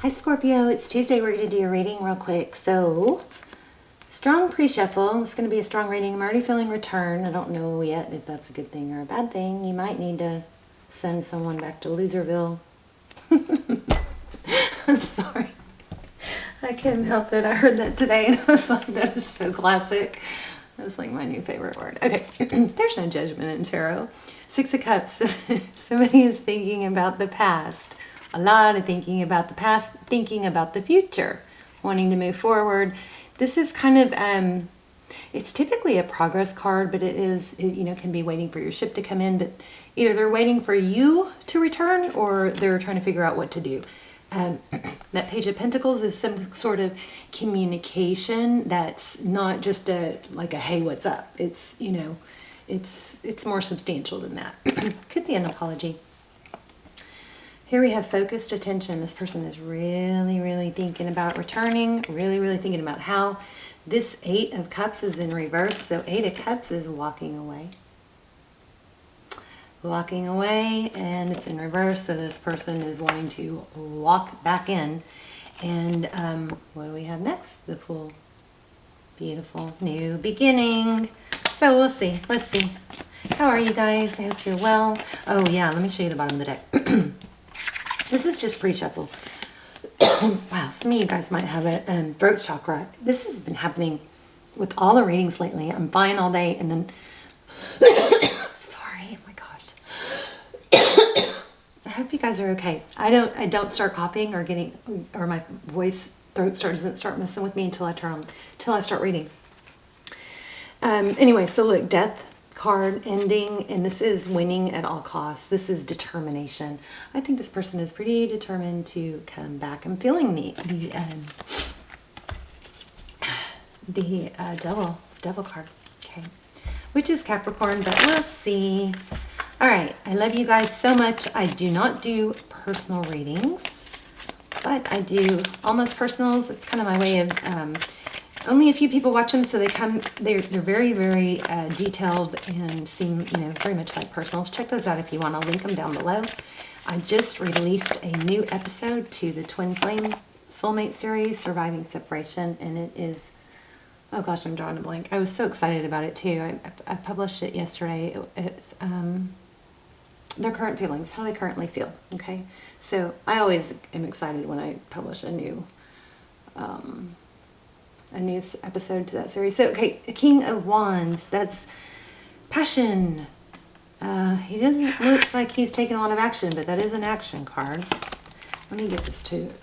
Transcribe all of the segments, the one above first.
Hi Scorpio, it's Tuesday. We're going to do a reading real quick. So, strong pre-shuffle. It's going to be a strong reading. I'm already feeling return. I don't know yet if that's a good thing or a bad thing. You might need to send someone back to Loserville. I'm sorry. I couldn't help it. I heard that today and I was like, that is so classic. That's like my new favorite word. Okay, there's no judgment in tarot. Six of Cups. Somebody is thinking about the past. A lot of thinking about the past, thinking about the future, wanting to move forward. This is kind of, it's typically a progress card, but it can be waiting for your ship to come in, but either they're waiting for you to return or they're trying to figure out what to do. That Page of Pentacles is some sort of communication that's not just like a, hey, what's up? It's, it's more substantial than that. Could be an apology. Here we have focused attention. This person is really, really thinking about returning, really, really thinking about how. This Eight of Cups is in reverse, so Eight of Cups is walking away. Walking away, and it's in reverse, so this person is wanting to walk back in. And what do we have next? The Fool. Beautiful new beginning. So we'll see. Let's see. How are you guys? I hope you're well. Oh yeah, let me show you the bottom of the deck. This is just pre-shuffle. Wow, some of you guys might have a throat chakra. This has been happening with all the readings lately. I'm fine all day and then... Sorry, oh my gosh. I hope you guys are okay. I don't start coughing or my throat doesn't start messing with me until I start reading. Anyway, so look, Death card, ending, and this is winning at all costs. This is determination. I think this person is pretty determined to come back. I'm feeling the devil card, okay, which is Capricorn, but we'll see. All right, I love you guys so much. I do not do personal readings, but I do almost personals. It's kind of my way of only a few people watch them, so they're very, very detailed and seem, very much like personals. Check those out if you want. I'll link them down below. I just released a new episode to the Twin Flame Soulmate series, Surviving Separation, and it is, oh gosh, I'm drawing a blank. I was so excited about it too. I published it yesterday. It's their current feelings, how they currently feel, okay? So I always am excited when I publish a new episode to that series. So, okay, King of Wands, that's passion. He doesn't look like he's taking a lot of action, but that is an action card. Let me get this to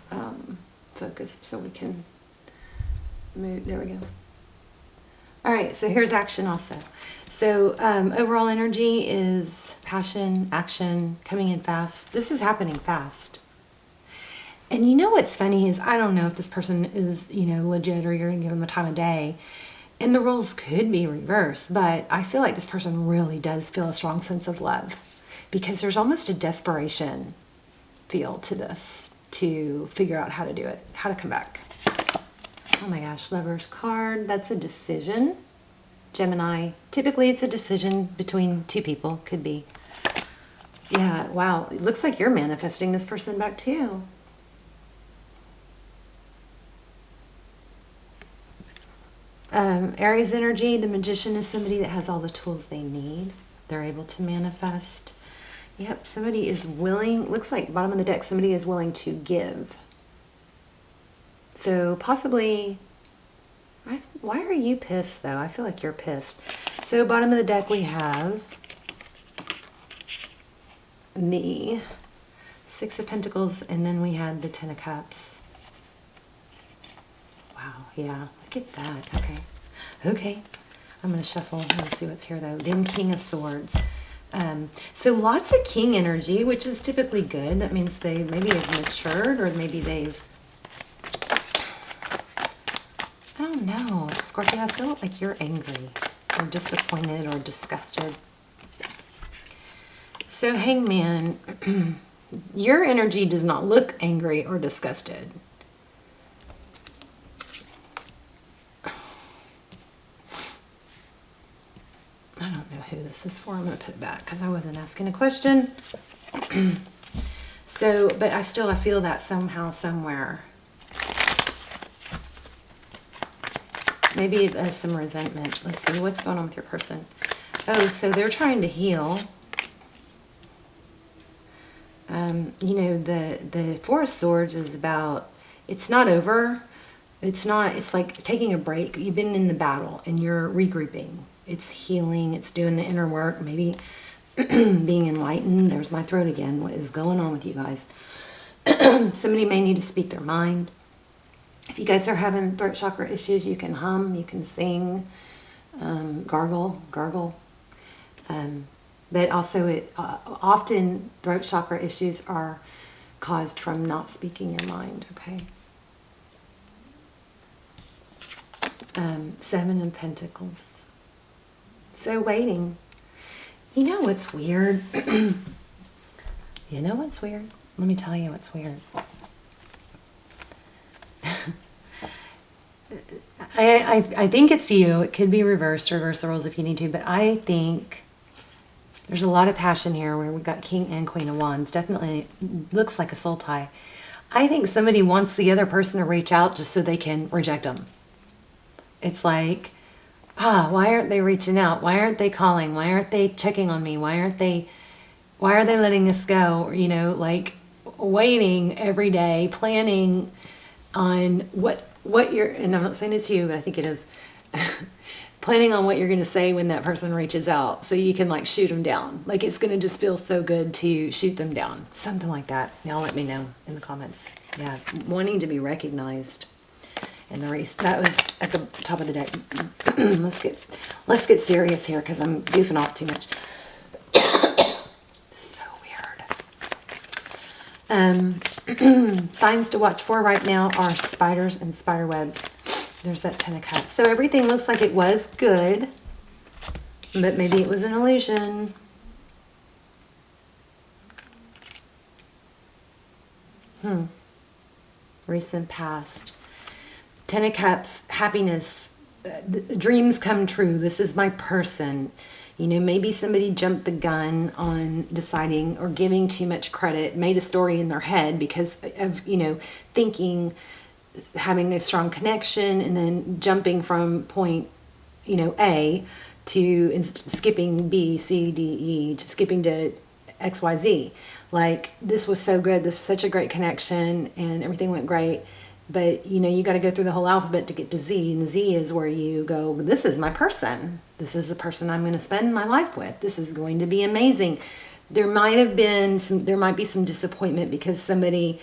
focus so we can move. There we go. All right, so here's action also. So overall energy is passion, action, coming in fast. This is happening fast. And you know what's funny is I don't know if this person is, legit or you're going to give them the time of day. And the roles could be reversed, but I feel like this person really does feel a strong sense of love because there's almost a desperation feel to this to figure out how to do it, how to come back. Oh my gosh, Lover's card, that's a decision. Gemini, typically it's a decision between two people, could be. Yeah, wow, it looks like you're manifesting this person back too. Aries energy, the Magician is somebody that has all the tools they need. They're able to manifest. Yep, somebody is willing, looks like bottom of the deck, somebody is willing to give. So possibly, why are you pissed though? I feel like you're pissed. So bottom of the deck we have the Six of Pentacles and then we had the Ten of Cups. Wow, yeah, look at that. Okay, I'm going to shuffle and see what's here though. Then King of Swords. So lots of King energy, which is typically good. That means maybe they've matured or maybe they've, I don't know, Scorpio, I feel like you're angry or disappointed or disgusted. So Hangman, your energy does not look angry or disgusted. I don't know who this is for. I'm going to put it back because I wasn't asking a question. So, but I feel that somehow, somewhere. Maybe some resentment. Let's see, what's going on with your person? Oh, so they're trying to heal. You know, the Four of Swords is about, it's not over. It's like taking a break. You've been in the battle and you're regrouping. It's healing. It's doing the inner work. Maybe being enlightened. There's my throat again. What is going on with you guys? Somebody may need to speak their mind. If you guys are having throat chakra issues, you can hum, you can sing, gargle. But also, often throat chakra issues are caused from not speaking your mind, okay? Seven of Pentacles. So waiting. You know what's weird? You know what's weird? Let me tell you what's weird. I think it's you. It could be reversed. Reverse the roles if you need to. But I think there's a lot of passion here where we've got King and Queen of Wands. Definitely looks like a soul tie. I think somebody wants the other person to reach out just so they can reject them. It's like, why aren't they reaching out? Why aren't they calling? Why aren't they checking on me? Why are they letting this go? You know, like waiting every day, planning on what you're, and I'm not saying it's you, but I think it is, planning on what you're going to say when that person reaches out so you can like shoot them down. Like it's going to just feel so good to shoot them down. Something like that. Y'all let me know in the comments. Yeah, wanting to be recognized. And the race, that was at the top of the deck. let's get serious here because I'm goofing off too much. So weird. Signs to watch for right now are spiders and spider webs. There's that Ten of Cups. So everything looks like it was good, but maybe it was an illusion. Recent past. Ten of Cups, happiness, dreams come true. This is my person. You know, maybe somebody jumped the gun on deciding or giving too much credit, made a story in their head because of, you know, thinking, having a strong connection and then jumping from point, you know, A to skipping B, C, D, E, skipping to X, Y, Z. Like, this was so good. This was such a great connection and everything went great. But, you know, you got to go through the whole alphabet to get to Z. And Z is where you go, this is my person. This is the person I'm going to spend my life with. This is going to be amazing. There might be some disappointment because somebody,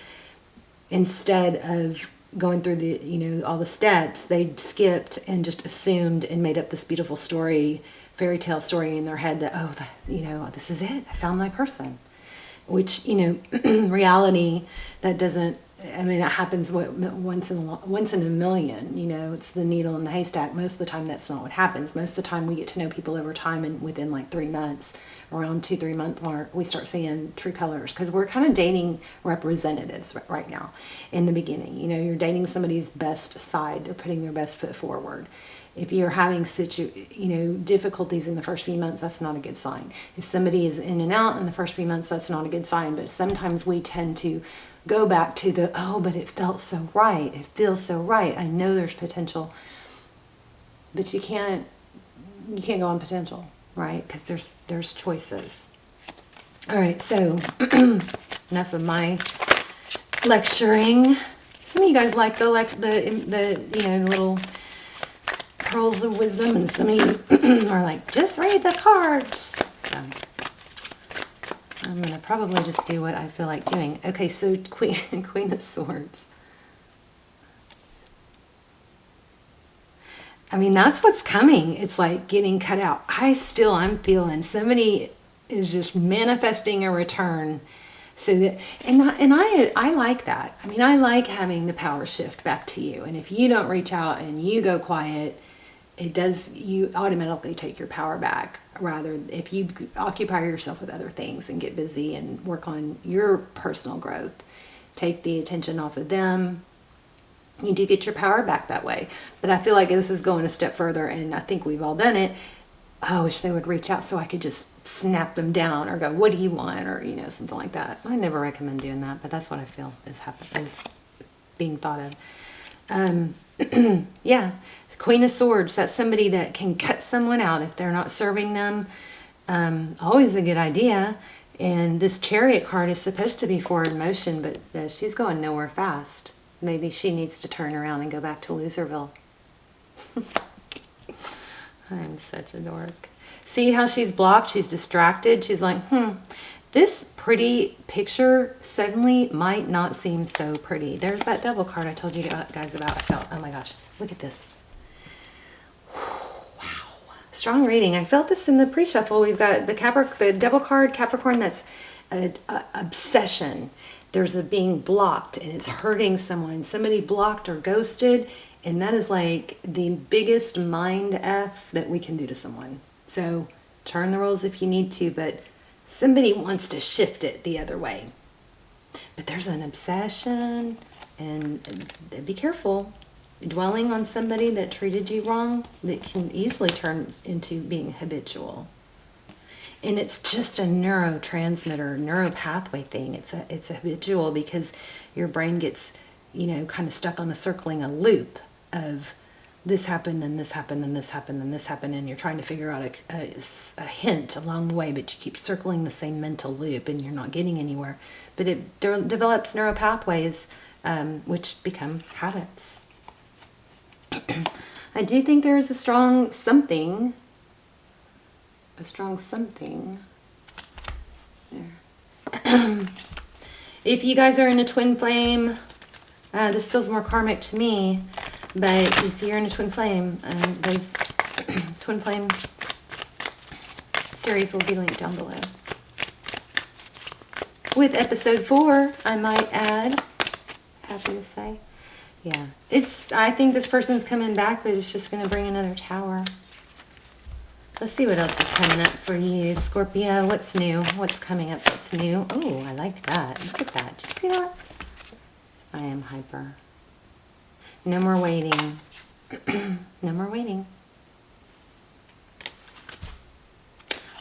instead of going through the, you know, all the steps, they skipped and just assumed and made up this beautiful story, fairy tale story in their head that, you know, this is it. I found my person. Which, you know, reality, that doesn't, I mean, that happens once in a million, you know, it's the needle in the haystack. Most of the time, that's not what happens. Most of the time, we get to know people over time, and within like 3 months, around 2-3 month mark, we start seeing true colors because we're kind of dating representatives right now in the beginning. You know, you're dating somebody's best side. They're putting their best foot forward. If you're having difficulties in the first few months, that's not a good sign. If somebody is in and out in the first few months, that's not a good sign. But sometimes we tend to go back to the, but it felt so right. It feels so right. I know there's potential. But you can't go on potential, right? Because there's choices. All right, so enough of my lecturing. Some of you guys like the little pearls of wisdom, and some of you are like, just read the cards. So I'm going to probably just do what I feel like doing. Okay, so Queen of Swords. I mean, that's what's coming. It's like getting cut out. I'm feeling somebody is just manifesting a return. So that, and I like that. I mean, I like having the power shift back to you. And if you don't reach out and you go quiet, you automatically take your power back. Rather, if you occupy yourself with other things and get busy and work on your personal growth, take the attention off of them, you do get your power back that way. But I feel like this is going a step further, and I think we've all done it. oh, I wish they would reach out so I could just snap them down or go, what do you want? Or, you know, something like that. I never recommend doing that, but that's what I feel is being thought of. Yeah, Queen of Swords, that's somebody that can cut someone out if they're not serving them. Always a good idea. And this Chariot card is supposed to be forward motion, but she's going nowhere fast. Maybe she needs to turn around and go back to Loserville. I'm such a dork. See how she's blocked? She's distracted. She's like, this pretty picture suddenly might not seem so pretty. There's that Devil card I told you guys about. I felt, oh my gosh, look at this. Wow. Strong reading. I felt this in the pre-shuffle. We've got the Devil card, Capricorn, that's an obsession. There's a being blocked and it's hurting someone. Somebody blocked or ghosted, and that is like the biggest mind F that we can do to someone. So turn the roles if you need to, but somebody wants to shift it the other way. But there's an obsession, and be careful. Dwelling on somebody that treated you wrong, that can easily turn into being habitual. And it's just a neurotransmitter, neuropathway thing. It's a habitual because your brain gets, you know, kind of stuck on circling a loop of this happened, and this happened, and this happened, and this happened, and you're trying to figure out a hint along the way, but you keep circling the same mental loop, and you're not getting anywhere. But it develops neuropathways, which become habits. I do think there is a strong something. There. If you guys are in a twin flame, this feels more karmic to me. But if you're in a twin flame, those twin flame series will be linked down below. With episode 4, I might add, happy to say. Yeah, I think this person's coming back, but it's just going to bring another tower. Let's see what else is coming up for you, Scorpio. What's new? What's coming up that's new? Oh, I like that. Look at that. Did you see that? I am hyper. No more waiting. No more waiting.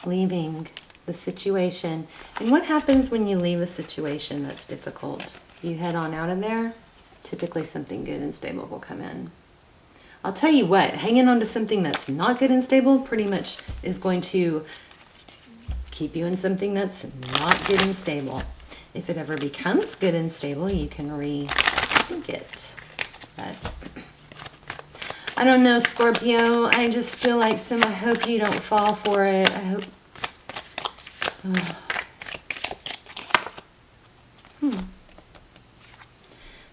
Leaving the situation. And what happens when you leave a situation that's difficult? You head on out of there. Typically something good and stable will come in. I'll tell you what, hanging on to something that's not good and stable pretty much is going to keep you in something that's not good and stable. If it ever becomes good and stable, you can rethink it. But I don't know, Scorpio. I just feel like I hope you don't fall for it. I hope.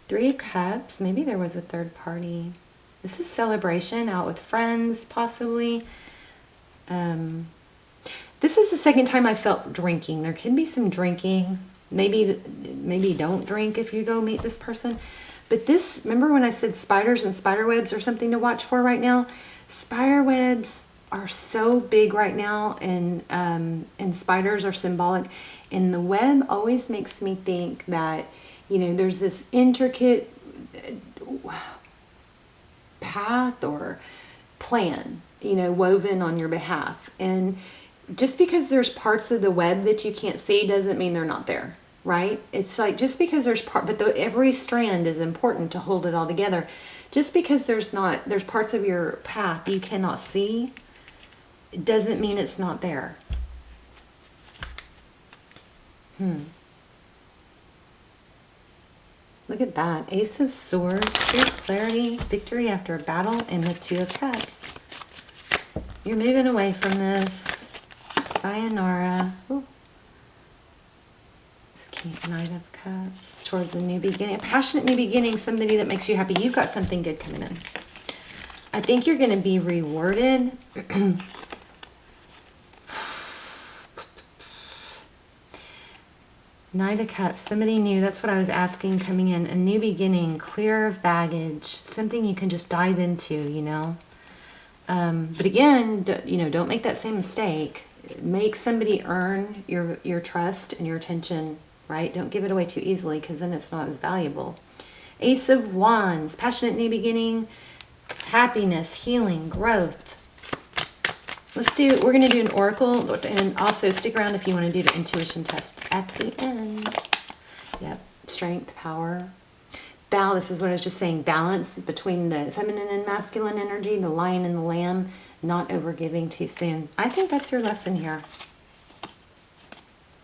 Three of Cups. Maybe there was a third party. This is celebration, out with friends, possibly. This is the second time I felt drinking. There can be some drinking. Maybe don't drink if you go meet this person. But this, remember when I said spiders and spider webs are something to watch for right now? Spider webs are so big right now, and spiders are symbolic. And the web always makes me think that, you know, there's this intricate path or plan, you know, woven on your behalf. And just because there's parts of the web that you can't see doesn't mean they're not there. Right? It's like just because there's every strand is important to hold it all together. Just because there's parts of your path you cannot see, it doesn't mean it's not there. Look at that. Ace of Swords, true clarity, victory after a battle, and the Two of Cups. You're moving away from this. Sayonara. Ooh. Knight of Cups, towards a new beginning, a passionate new beginning, somebody that makes you happy. You've got something good coming in. I think you're going to be rewarded. Knight of Cups, somebody new. That's what I was asking coming in. A new beginning, clear of baggage, something you can just dive into, you know. But again, you know, don't make that same mistake. Make somebody earn your trust and your attention. Right? Don't give it away too easily, because then it's not as valuable. Ace of Wands, passionate new beginning, happiness, healing, growth. we're going to do an oracle, and also stick around if you want to do the intuition test at the end. Yep, strength, power. Balance is what I was just saying. Balance between the feminine and masculine energy, the lion and the lamb, not overgiving too soon. I think that's your lesson here.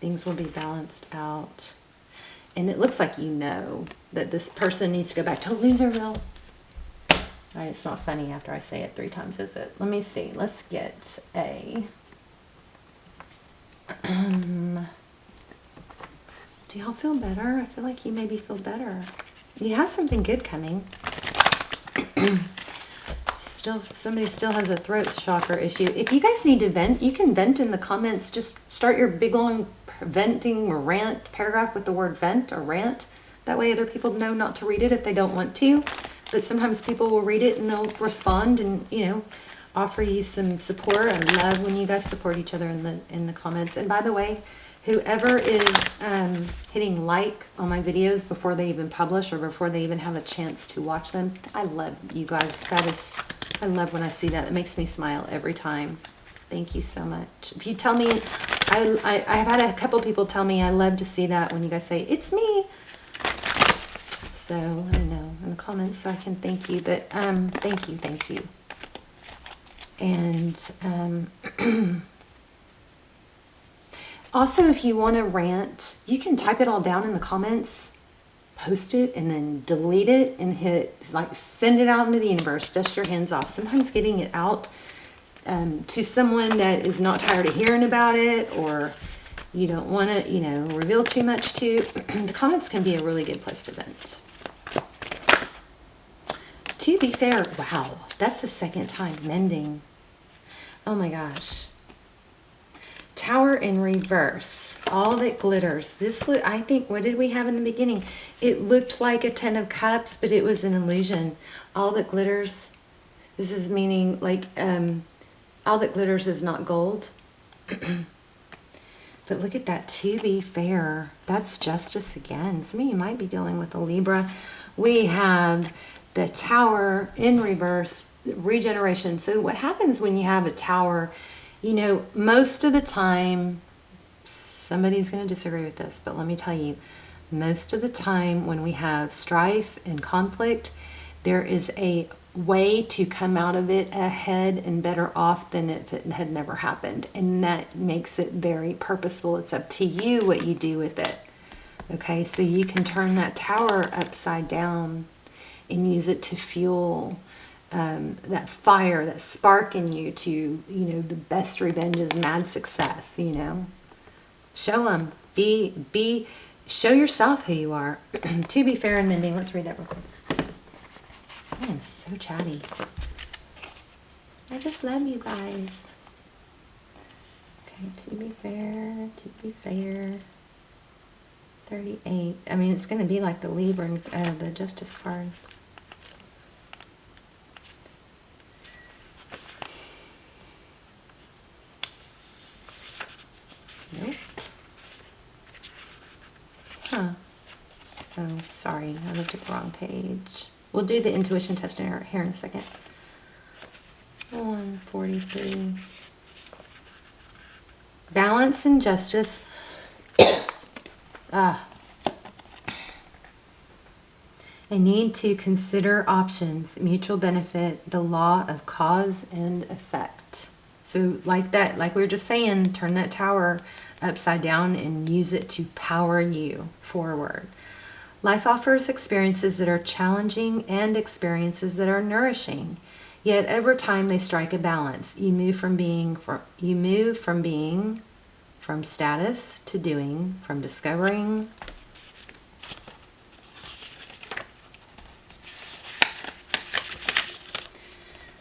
Things will be balanced out. And it looks like you know that this person needs to go back to Loserville. All right, it's not funny after I say it 3 times, is it? Let me see. Let's get a... do y'all feel better? I feel like you maybe feel better. You have something good coming. Somebody still has a throat chakra issue. If you guys need to vent, you can vent in the comments. Just start your big long venting or rant paragraph with the word vent or rant. That way other people know not to read it if they don't want to. But sometimes people will read it and they'll respond and, you know, offer you some support. I love when you guys support each other in the comments. And by the way, whoever is hitting like on my videos before they even publish or before they even have a chance to watch them, I love you guys. I love when I see that. It makes me smile every time. Thank you so much. If you tell me, I've had a couple people tell me I love to see that when you guys say, it's me. So, I don't know, in the comments so I can thank you. But thank you. And also, if you want to rant, you can type it all down in the comments, post it, and then delete it and hit, like, send it out into the universe. Dust your hands off. Sometimes getting it out to someone that is not tired of hearing about it, or you don't want to, you know, reveal too much to, the comments can be a really good place to vent. To be fair, wow, that's the second time. Mending. Oh my gosh. Tower in reverse. All that glitters. This, I think, what did we have in the beginning? It looked like a 10 of cups, but it was an illusion. All that glitters. This is meaning, like, all that glitters is not gold. But look at that. To be fair. That's justice again. Some of you might be dealing with a Libra. We have the Tower in reverse, regeneration. So what happens when you have a Tower, you know, most of the time, somebody's going to disagree with this, but let me tell you, most of the time when we have strife and conflict, there is a way to come out of it ahead and better off than if it had never happened. And that makes it very purposeful. It's up to you what you do with it. Okay, so you can turn that Tower upside down and use it to fuel that fire, that spark in you to, you know, the best revenge is mad success, you know. Show them. Show yourself who you are. To be fair and mending. Let's read that real quick. I am so chatty. I just love you guys. Okay, to be fair, 38. I mean, it's going to be like the Libra and the Justice card. Nope. Huh. Oh, sorry. I looked at the wrong page. We'll do the intuition test here in a second. 143. Balance and justice. I need to consider options, mutual benefit, the law of cause and effect. So like that, like we were just saying, turn that Tower upside down and use it to power you forward. Life offers experiences that are challenging and experiences that are nourishing. Yet over time they strike a balance. You move from status to doing, from discovering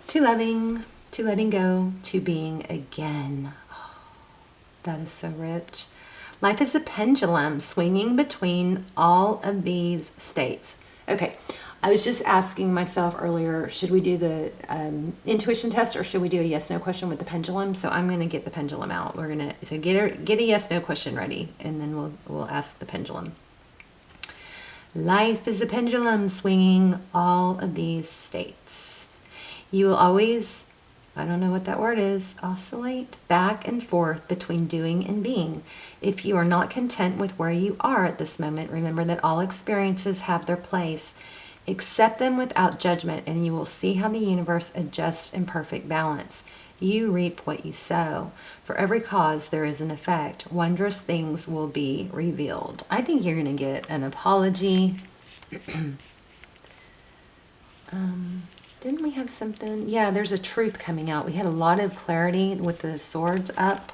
to loving, to letting go, to being again. Oh, that is so rich. Life is a pendulum swinging between all of these states. Okay, I was just asking myself earlier, should we do the intuition test or should we do a yes/no question with the pendulum? So I'm going to get the pendulum out. We're going to get a yes/no question ready, and then we'll ask the pendulum. Life is a pendulum swinging all of these states. You will always I don't know what that word is. Oscillate back and forth between doing and being. If you are not content with where you are at this moment, remember that all experiences have their place. Accept them without judgment, and you will see how the universe adjusts in perfect balance. You reap what you sow. For every cause, there is an effect. Wondrous things will be revealed. I think you're going to get an apology. Didn't we have something? Yeah, there's a truth coming out. We had a lot of clarity with the swords up.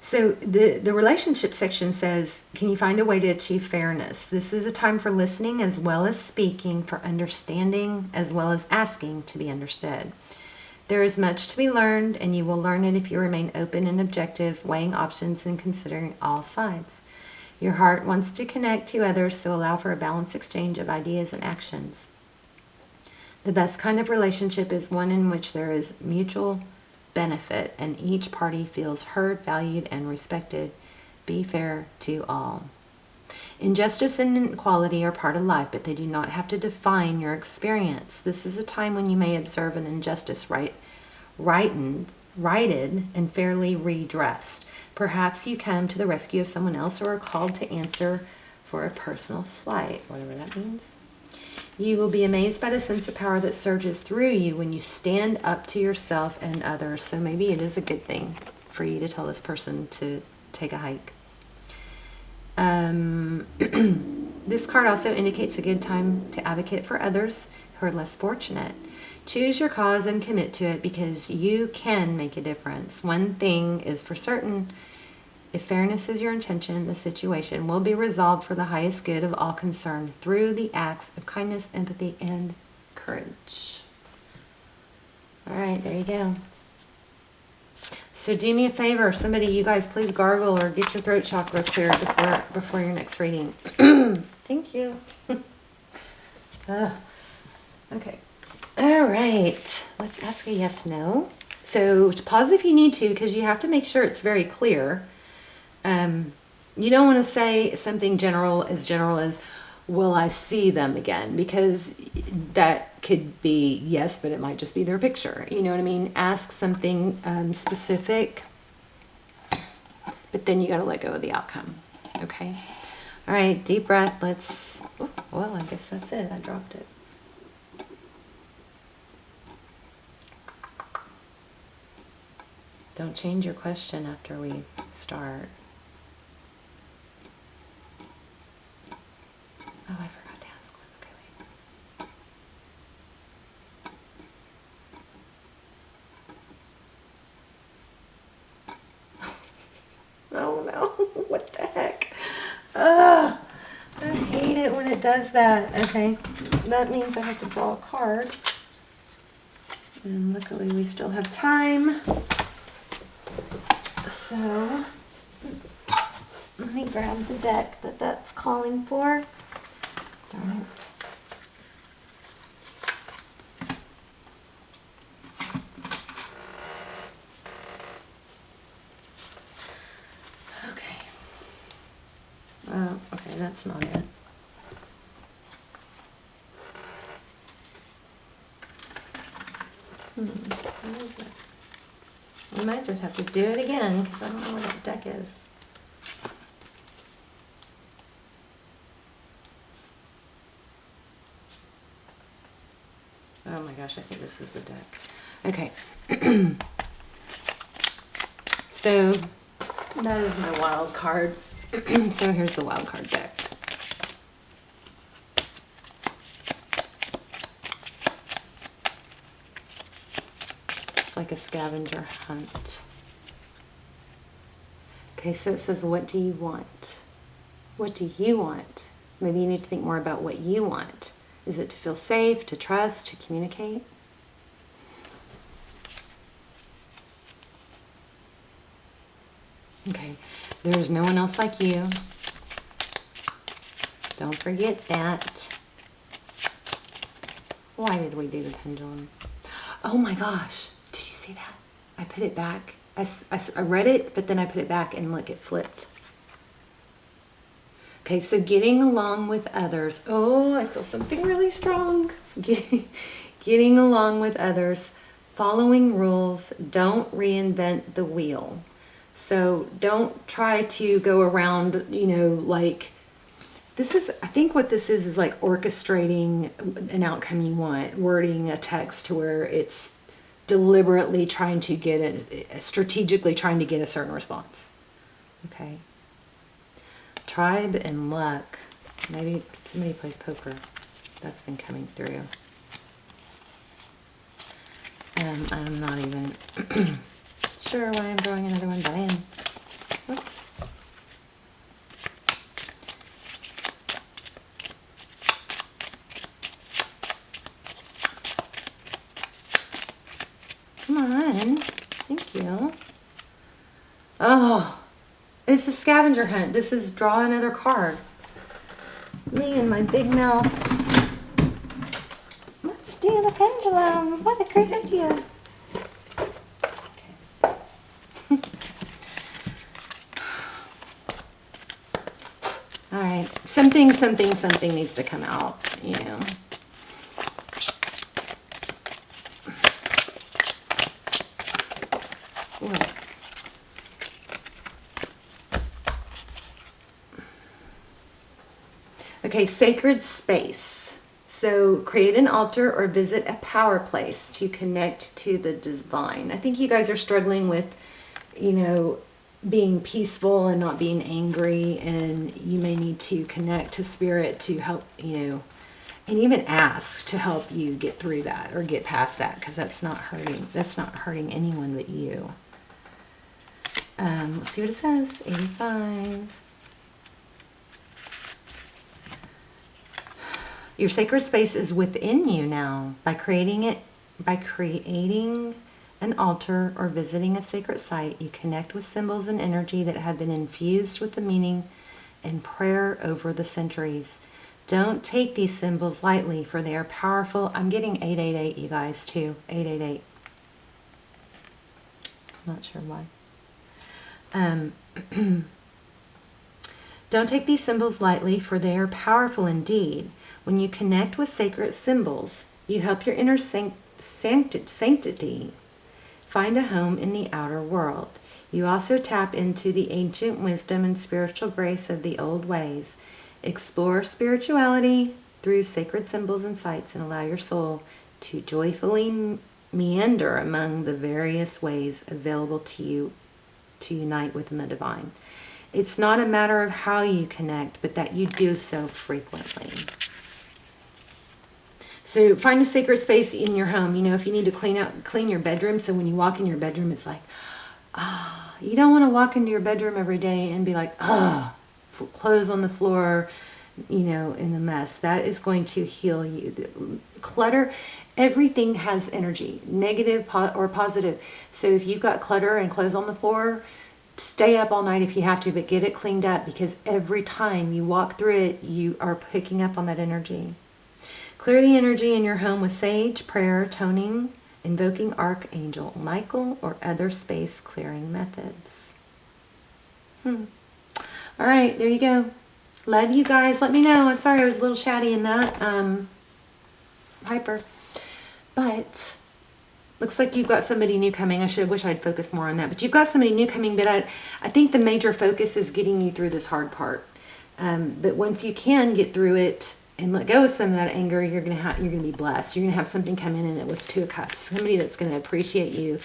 So the relationship section says, can you find a way to achieve fairness? This is a time for listening as well as speaking, for understanding as well as asking to be understood. There is much to be learned, and you will learn it if you remain open and objective, weighing options and considering all sides. Your heart wants to connect to others, so allow for a balanced exchange of ideas and actions. The best kind of relationship is one in which there is mutual benefit and each party feels heard, valued, and respected. Be fair to all. Injustice and inequality are part of life, but they do not have to define your experience. This is a time when you may observe an injustice righted and fairly redressed. Perhaps you come to the rescue of someone else or are called to answer for a personal slight, whatever that means. You will be amazed by the sense of power that surges through you when you stand up to yourself and others. So maybe it is a good thing for you to tell this person to take a hike. This card also indicates a good time to advocate for others who are less fortunate. Choose your cause and commit to it because you can make a difference. One thing is for certain: if fairness is your intention, the situation will be resolved for the highest good of all concerned through the acts of kindness, empathy, and courage. All right, there you go. So do me a favor, somebody, you guys, please gargle or get your throat chakra cleared before your next reading. Thank you. Okay. All right. Let's ask a yes/no. So pause if you need to, because you have to make sure it's very clear. You don't want to say something general as, will I see them again? Because that could be yes, but it might just be their picture. You know what I mean? Ask something specific, but then you got to let go of the outcome. Okay? All right, deep breath. Well, I guess that's it. I dropped it. Don't change your question after we start. Oh, I forgot to ask one. Okay, wait. Oh no, what the heck? I hate it when it does that. Okay, that means I have to draw a card. And luckily we still have time. So, let me grab the deck that's calling for. Darn it. Okay. Okay, that's not it. What is it? We might just have to do it again, because I don't know what that deck is. Oh my gosh, I think this is the deck. Okay. So, that is my wild card. So here's the wild card deck. It's like a scavenger hunt. Okay, so it says, what do you want? What do you want? Maybe you need to think more about what you want. Is it to feel safe, to trust, to communicate? Okay, there is no one else like you. Don't forget that. Why did we do the pendulum? Oh my gosh, did you see that? I put it back. I read it, but then I put it back and look, it flipped. Okay, so getting along with others. Oh, I feel something really strong. Getting along with others, following rules, don't reinvent the wheel. So don't try to go around, you know, like, this is, I think what this is like orchestrating an outcome you want, wording a text to where it's deliberately trying to get strategically trying to get a certain response. Okay. Tribe and luck. Maybe somebody plays poker. That's been coming through. I'm not even sure why I'm drawing another one, but I am. Whoops. Come on. Thank you. Oh, it's a scavenger hunt. This is draw another card. Me and my big mouth. Let's do the pendulum. What a great idea. Okay. All right. Something needs to come out, you know. Look. Okay, sacred space. So create an altar or visit a power place to connect to the divine. I think you guys are struggling with, you know, being peaceful and not being angry, and you may need to connect to spirit to help, you know, and even ask to help you get through that or get past that, because that's not hurting anyone but you. Let's see what it says. 85. Your sacred space is within you now. By creating an altar or visiting a sacred site, you connect with symbols and energy that have been infused with the meaning and prayer over the centuries. Don't take these symbols lightly, for they are powerful. I'm getting 888, you guys, too. 888. I'm not sure why. Don't take these symbols lightly, for they are powerful indeed. When you connect with sacred symbols, you help your inner sanctity find a home in the outer world. You also tap into the ancient wisdom and spiritual grace of the old ways. Explore spirituality through sacred symbols and sites, and allow your soul to joyfully meander among the various ways available to you to unite within the divine. It's not a matter of how you connect, but that you do so frequently. So find a sacred space in your home. You know, if you need to clean your bedroom, so when you walk in your bedroom, it's like, you don't want to walk into your bedroom every day and be like, clothes on the floor, you know, in a mess. That is going to heal you. Clutter, everything has energy, negative or positive. So if you've got clutter and clothes on the floor, stay up all night if you have to, but get it cleaned up, because every time you walk through it, you are picking up on that energy. Clear the energy in your home with sage, prayer, toning, invoking Archangel Michael, or other space clearing methods. All right, there you go. Love you guys. Let me know. I'm sorry I was a little chatty in that. Hyper. But looks like you've got somebody new coming. I wish I'd focus more on that. But you've got somebody new coming, but I think the major focus is getting you through this hard part. But once you can get through it and let go of some of that anger, you're gonna be blessed. You're gonna have something come in, and it was 2 of Cups. Somebody that's gonna appreciate you.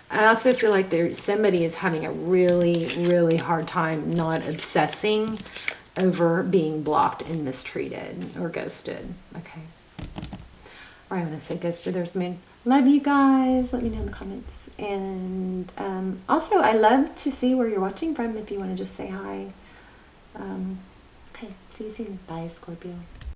I also feel like somebody is having a really, really hard time not obsessing over being blocked and mistreated or ghosted. Okay. Or I want to say ghosted. There's me. Love you guys. Let me know in the comments. And also, I love to see where you're watching from if you want to just say hi. Okay. See you soon. Bye, Scorpio.